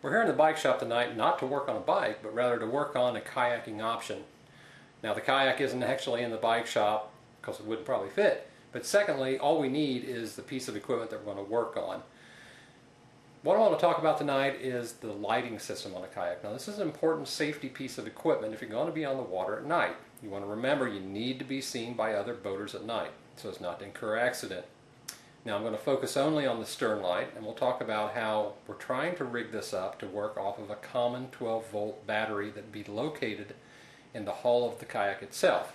We're here in the bike shop tonight not to work on a bike, but rather to work on a kayaking option. Now the kayak isn't actually in the bike shop because it wouldn't probably fit, but secondly, all we need is the piece of equipment that we're going to work on. What I want to talk about tonight is the lighting system on a kayak. Now this is an important safety piece of equipment if you're going to be on the water at night. You want to remember you need to be seen by other boaters at night so as not to incur accident. Now I'm going to focus only on the stern light, and we'll talk about how we're trying to rig this up to work off of a common 12-volt battery that would be located in the hull of the kayak itself.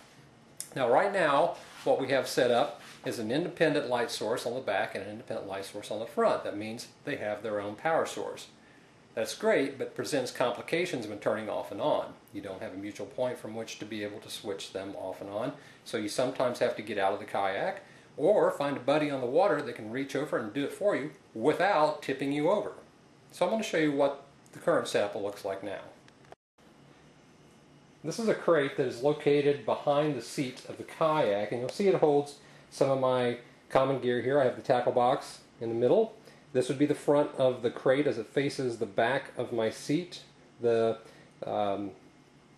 Now right now what we have set up is an independent light source on the back and an independent light source on the front. That means they have their own power source. That's great, but presents complications when turning off and on. You don't have a mutual point from which to be able to switch them off and on, so you sometimes have to get out of the kayak or find a buddy on the water that can reach over and do it for you without tipping you over. So I'm going to show you what the current setup looks like now. This is a crate that is located behind the seat of the kayak, and you'll see it holds some of my common gear here. I have the tackle box in the middle. This would be the front of the crate as it faces the back of my seat. The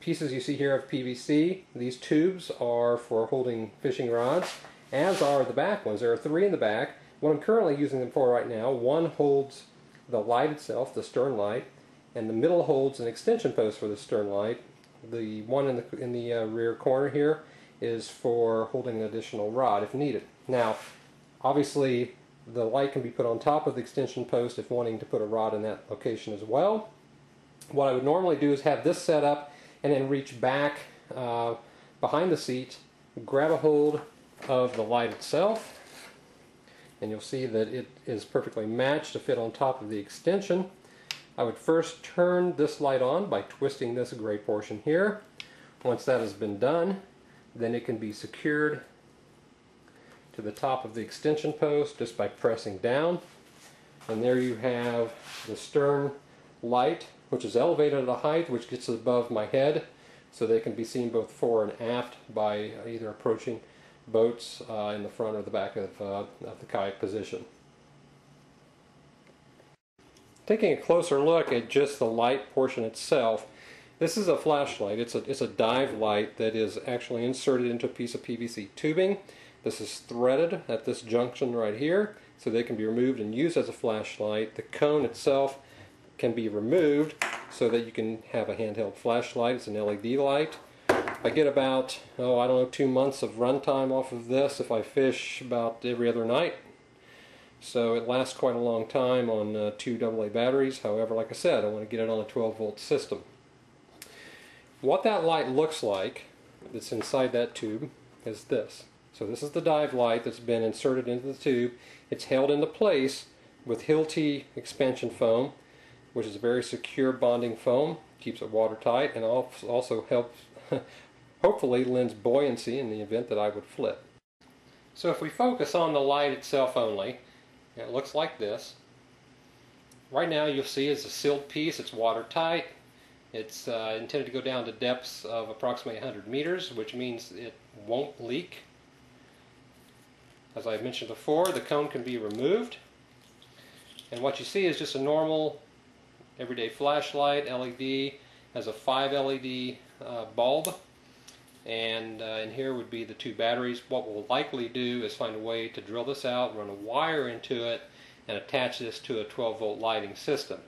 pieces you see here of PVC, these tubes are for holding fishing rods, as are the back ones. There are 3 in the back. What I'm currently using them for right now, one holds the light itself, the stern light, and the middle holds an extension post for the stern light. The one in the rear corner here is for holding an additional rod if needed. Now, obviously, the light can be put on top of the extension post if wanting to put a rod in that location as well. What I would normally do is have this set up and then reach back behind the seat, grab a hold of the light itself, and you'll see that it is perfectly matched to fit on top of the extension. I would first turn this light on by twisting this gray portion here. Once that has been done, then it can be secured to the top of the extension post just by pressing down, and there you have the stern light, which is elevated at a height which gets above my head, so they can be seen both fore and aft by either approaching boats in the front or the back of the kayak position. Taking a closer look at just the light portion itself, this is a flashlight. It's a dive light that is actually inserted into a piece of PVC tubing. This is threaded at this junction right here, so they can be removed and used as a flashlight. The cone itself can be removed so that you can have a handheld flashlight. It's an LED light. I get about, I don't know, 2 months of runtime off of this if I fish about every other night. So it lasts quite a long time on 2 AA batteries. However, like I said, I want to get it on a 12-volt system. What that light looks like that's inside that tube is this. So this is the dive light that's been inserted into the tube. It's held into place with Hilti expansion foam, which is a very secure bonding foam. Keeps it watertight and also helps, hopefully lends buoyancy in the event that I would flip. So if we focus on the light itself only, it looks like this. Right now you'll see it's a sealed piece. It's watertight. It's intended to go down to depths of approximately 100 meters, which means it won't leak. As I mentioned before, the cone can be removed, and what you see is just a normal everyday flashlight. LED has a 5 LED bulb, and in here would be the 2 batteries. What we'll likely do is find a way to drill this out, run a wire into it, and attach this to a 12-volt lighting system.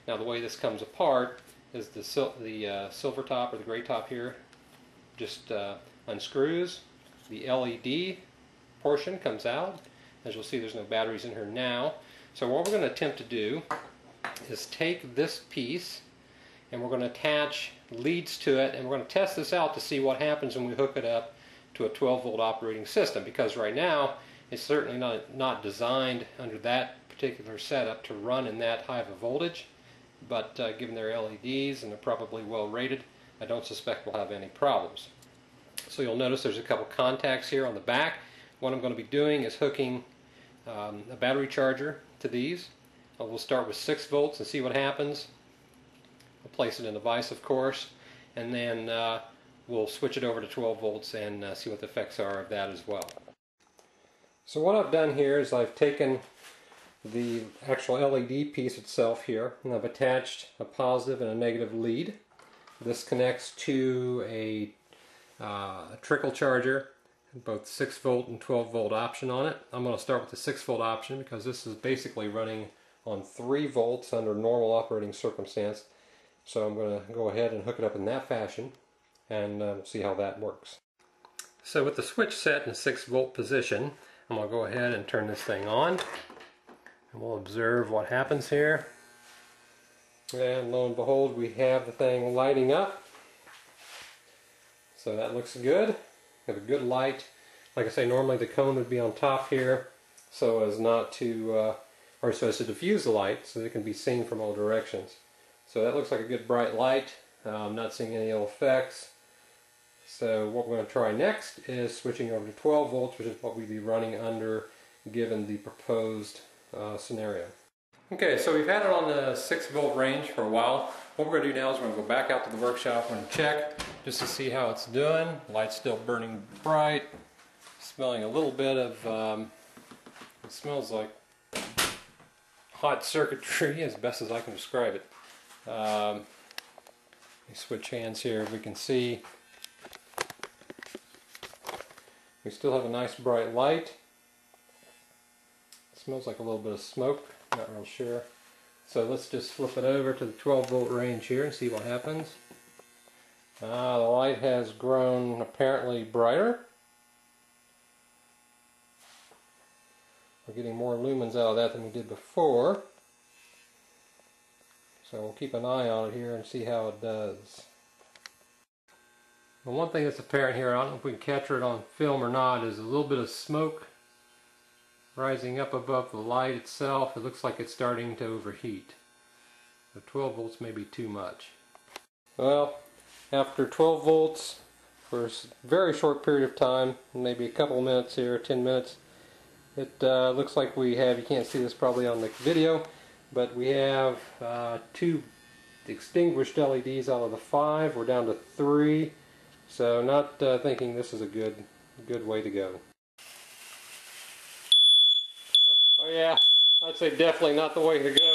Now the way this comes apart is the silver top or the gray top here just unscrews. The LED portion comes out. As you'll see, there's no batteries in here now. So what we're going to attempt to do is take this piece and we're going to attach leads to it, and we're going to test this out to see what happens when we hook it up to a 12-volt operating system, because right now it's certainly not designed under that particular setup to run in that high of a voltage, but given their LEDs and they're probably well rated, I don't suspect we'll have any problems. So you'll notice there's a couple contacts here on the back. What I'm going to be doing is hooking a battery charger to these. We'll start with 6 volts and see what happens. We'll place it in the vise, of course, and then we'll switch it over to 12 volts and see what the effects are of that as well. So what I've done here is I've taken the actual LED piece itself here, and I've attached a positive and a negative lead. This connects to a trickle charger, both 6 volt and 12 volt option on it. I'm going to start with the 6 volt option because this is basically running on 3 volts under normal operating circumstance. So I'm going to go ahead and hook it up in that fashion and see how that works. So with the switch set in 6 volt position, I'm going to go ahead and turn this thing on. And we'll observe what happens here. And lo and behold, we have the thing lighting up. So that looks good. We have a good light. Like I say, normally the cone would be on top here so as not to, or so as to diffuse the light so that it can be seen from all directions. So that looks like a good bright light. I'm not seeing any ill effects. So what we're going to try next is switching over to 12 volts, which is what we'd be running under given the proposed scenario. Okay, so we've had it on the 6 volt range for a while. What we're going to do now is we're going to go back out to the workshop and check just to see how it's doing. Light's still burning bright. Smelling a little bit of, it smells like hot circuitry as best as I can describe it. Let me switch hands here. We can see we still have a nice bright light. It smells like a little bit of smoke, not real sure. So let's just flip it over to the 12 volt range here and see what happens. The light has grown apparently brighter. We're getting more lumens out of that than we did before. So we'll keep an eye on it here and see how it does. Well, one thing that's apparent here, I don't know if we can capture it on film or not, is a little bit of smoke rising up above the light itself. It looks like it's starting to overheat. So 12 volts may be too much. Well, after 12 volts for a very short period of time, maybe a couple minutes here, 10 minutes, it looks like we have, you can't see this probably on the video, but we have 2 extinguished LEDs out of the 5. We're down to 3. So not thinking this is a good way to go. Oh yeah, I'd say definitely not the way to go.